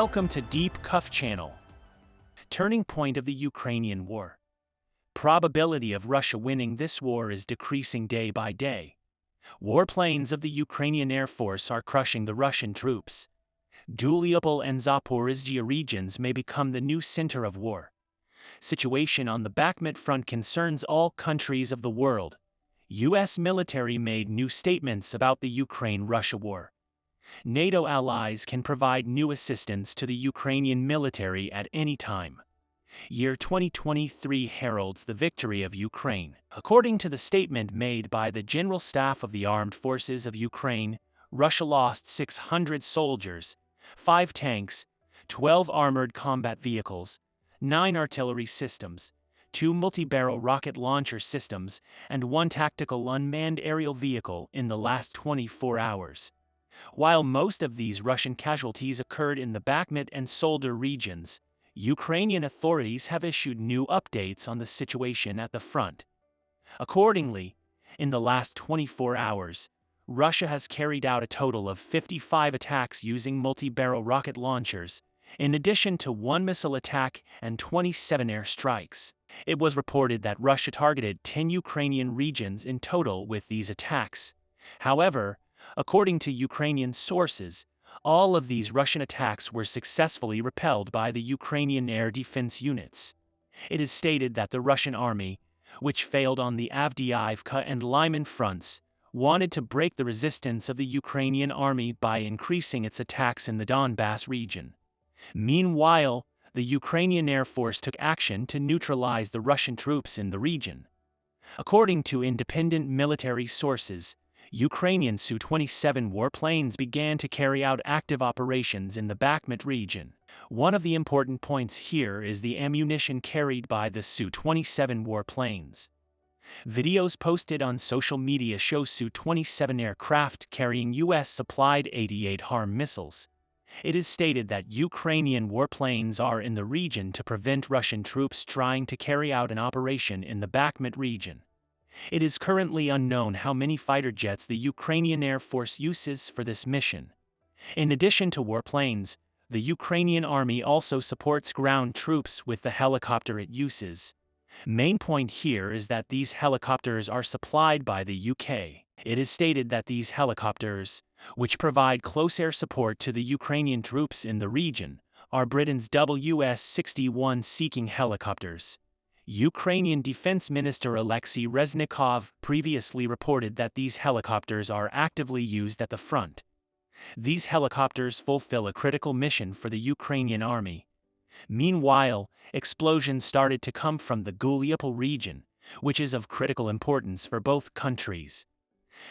Welcome to Deep Cuff Channel. Turning point of the Ukrainian war. Probability of Russia winning this war is decreasing day by day. Warplanes of the Ukrainian Air Force are crushing the Russian troops. Mariupol and Zaporizhzhia regions may become the new center of war. Situation on the Bakhmut front concerns all countries of the world. U.S. military made new statements about the Ukraine-Russia war. NATO allies can provide new assistance to the Ukrainian military at any time. Year 2023 heralds the victory of Ukraine. According to the statement made by the General Staff of the Armed Forces of Ukraine, Russia lost 600 soldiers, 5 tanks, 12 armored combat vehicles, 9 artillery systems, 2 multi-barrel rocket launcher systems, and 1 tactical unmanned aerial vehicle in the last 24 hours. While most of these Russian casualties occurred in the Bakhmut and Solder regions, Ukrainian authorities have issued new updates on the situation at the front. Accordingly, in the last 24 hours, Russia has carried out a total of 55 attacks using multi-barrel rocket launchers, in addition to 1 missile attack and 27 airstrikes. It was reported that Russia targeted 10 Ukrainian regions in total with these attacks. However, according to Ukrainian sources, all of these Russian attacks were successfully repelled by the Ukrainian air defense units. It is stated that the Russian army, which failed on the Avdiivka and Lyman fronts, wanted to break the resistance of the Ukrainian army by increasing its attacks in the Donbass region. Meanwhile, the Ukrainian Air Force took action to neutralize the Russian troops in the region. According to independent military sources, Ukrainian Su-27 warplanes began to carry out active operations in the Bakhmut region. One of the important points here is the ammunition carried by the Su-27 warplanes. Videos posted on social media show Su-27 aircraft carrying U.S.-supplied ATT HARM missiles. It is stated that Ukrainian warplanes are in the region to prevent Russian troops trying to carry out an operation in the Bakhmut region. It is currently unknown how many fighter jets the Ukrainian Air Force uses for this mission. In addition to warplanes, the Ukrainian Army also supports ground troops with the helicopter it uses. Main point here is that these helicopters are supplied by the UK. It is stated that these helicopters, which provide close air support to the Ukrainian troops in the region, are Britain's WS-61 Seeking helicopters. Ukrainian Defense Minister Alexei Reznikov previously reported that these helicopters are actively used at the front. These helicopters fulfill a critical mission for the Ukrainian army. Meanwhile, explosions started to come from the Mariupol region, which is of critical importance for both countries.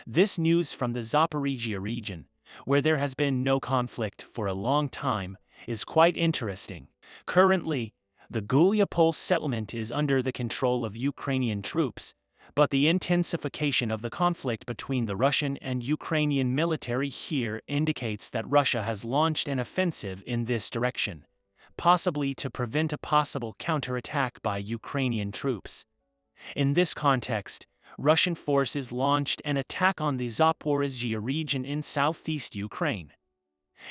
This news from the Zaporizhzhia region, where there has been no conflict for a long time, is quite interesting. Currently, the Mariupol settlement is under the control of Ukrainian troops, but the intensification of the conflict between the Russian and Ukrainian military here indicates that Russia has launched an offensive in this direction, possibly to prevent a possible counterattack by Ukrainian troops. In this context, Russian forces launched an attack on the Zaporizhzhia region in southeast Ukraine.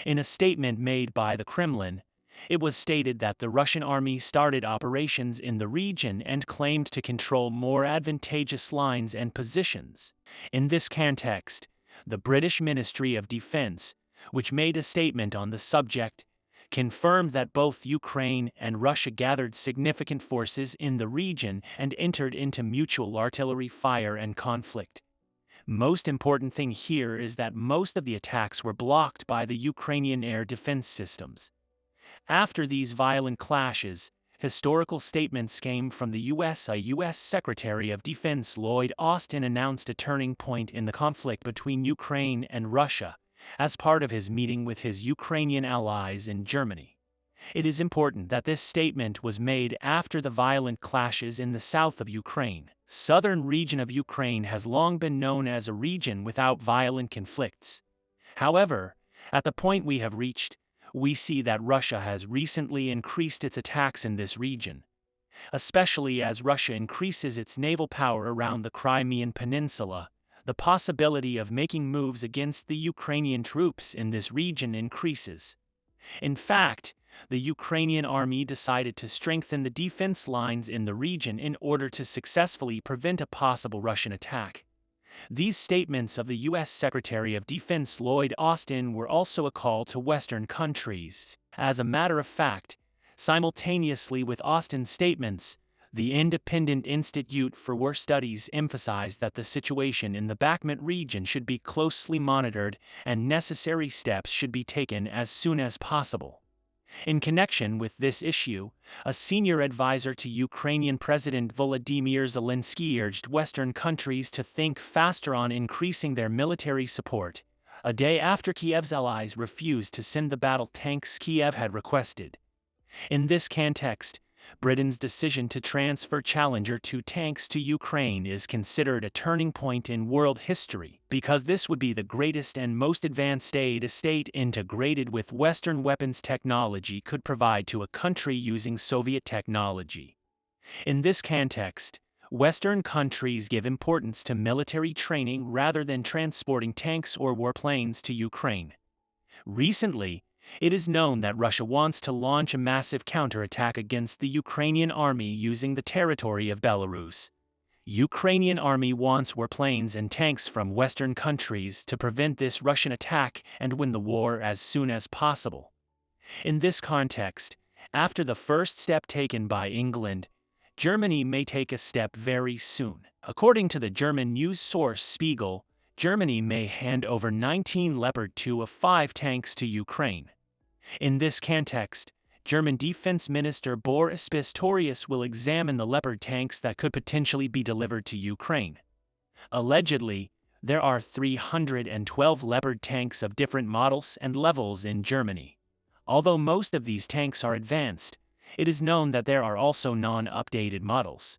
In a statement made by the Kremlin, it was stated that the Russian army started operations in the region and claimed to control more advantageous lines and positions. In this context, the British Ministry of Defense, which made a statement on the subject, confirmed that both Ukraine and Russia gathered significant forces in the region and entered into mutual artillery fire and conflict. Most important thing here is that most of the attacks were blocked by the Ukrainian air defense systems. After these violent clashes, historical statements came from the U.S. A U.S. Secretary of Defense Lloyd Austin announced a turning point in the conflict between Ukraine and Russia, as part of his meeting with his Ukrainian allies in Germany. It is important that this statement was made after the violent clashes in the south of Ukraine. Southern region of Ukraine has long been known as a region without violent conflicts. However, at the point we have reached, we see that Russia has recently increased its attacks in this region, especially as Russia increases its naval power around the Crimean Peninsula. The possibility of making moves against the Ukrainian troops in this region increases. In fact, the Ukrainian army decided to strengthen the defense lines in the region in order to successfully prevent a possible Russian attack. These statements of the U.S. Secretary of Defense Lloyd Austin were also a call to Western countries. As a matter of fact, simultaneously with Austin's statements, the Independent Institute for War Studies emphasized that the situation in the Bakhmut region should be closely monitored and necessary steps should be taken as soon as possible. In connection with this issue, a senior advisor to Ukrainian President Volodymyr Zelensky urged Western countries to think faster on increasing their military support, a day after Kiev's allies refused to send the battle tanks Kiev had requested. In this context, Britain's decision to transfer Challenger 2 tanks to Ukraine is considered a turning point in world history because this would be the greatest and most advanced aid a state integrated with Western weapons technology could provide to a country using Soviet technology. In this context, Western countries give importance to military training rather than transporting tanks or warplanes to Ukraine. Recently, it is known that Russia wants to launch a massive counterattack against the Ukrainian army using the territory of Belarus. Ukrainian army wants warplanes and tanks from Western countries to prevent this Russian attack and win the war as soon as possible. In this context, after the first step taken by England, Germany may take a step very soon. According to the German news source Spiegel, Germany may hand over 19 Leopard 2A5 tanks to Ukraine. In this context, German Defense Minister Boris Pistorius will examine the Leopard tanks that could potentially be delivered to Ukraine. Allegedly, there are 312 Leopard tanks of different models and levels in Germany. Although most of these tanks are advanced, it is known that there are also non-updated models.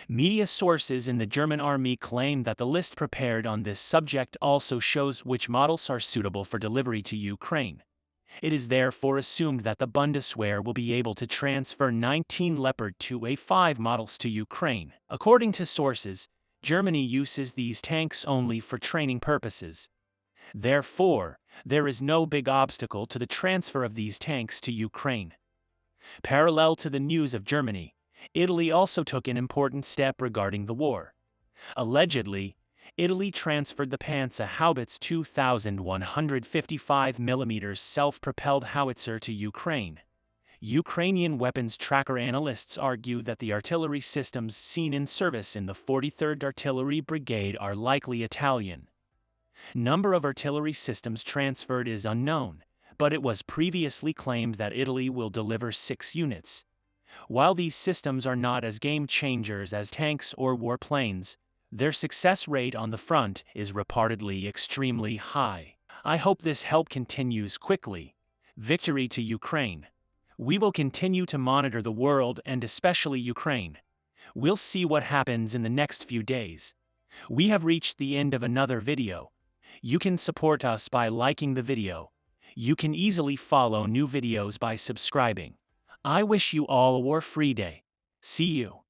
Media sources in the German army claim that the list prepared on this subject also shows which models are suitable for delivery to Ukraine. It is therefore assumed that the Bundeswehr will be able to transfer 19 Leopard 2A5 models to Ukraine. According to sources, Germany uses these tanks only for training purposes. Therefore, there is no big obstacle to the transfer of these tanks to Ukraine. Parallel to the news of Germany, Italy also took an important step regarding the war. Allegedly, Italy transferred the Panzer-Haubitze 2,155mm self-propelled howitzer to Ukraine. Ukrainian weapons tracker analysts argue that the artillery systems seen in service in the 43rd Artillery Brigade are likely Italian. Number of artillery systems transferred is unknown, but it was previously claimed that Italy will deliver 6 units. While these systems are not as game-changers as tanks or warplanes, their success rate on the front is reportedly extremely high. I hope this help continues quickly. Victory to Ukraine. We will continue to monitor the world and especially Ukraine. We'll see what happens in the next few days. We have reached the end of another video. You can support us by liking the video. You can easily follow new videos by subscribing. I wish you all a war-free day. See you.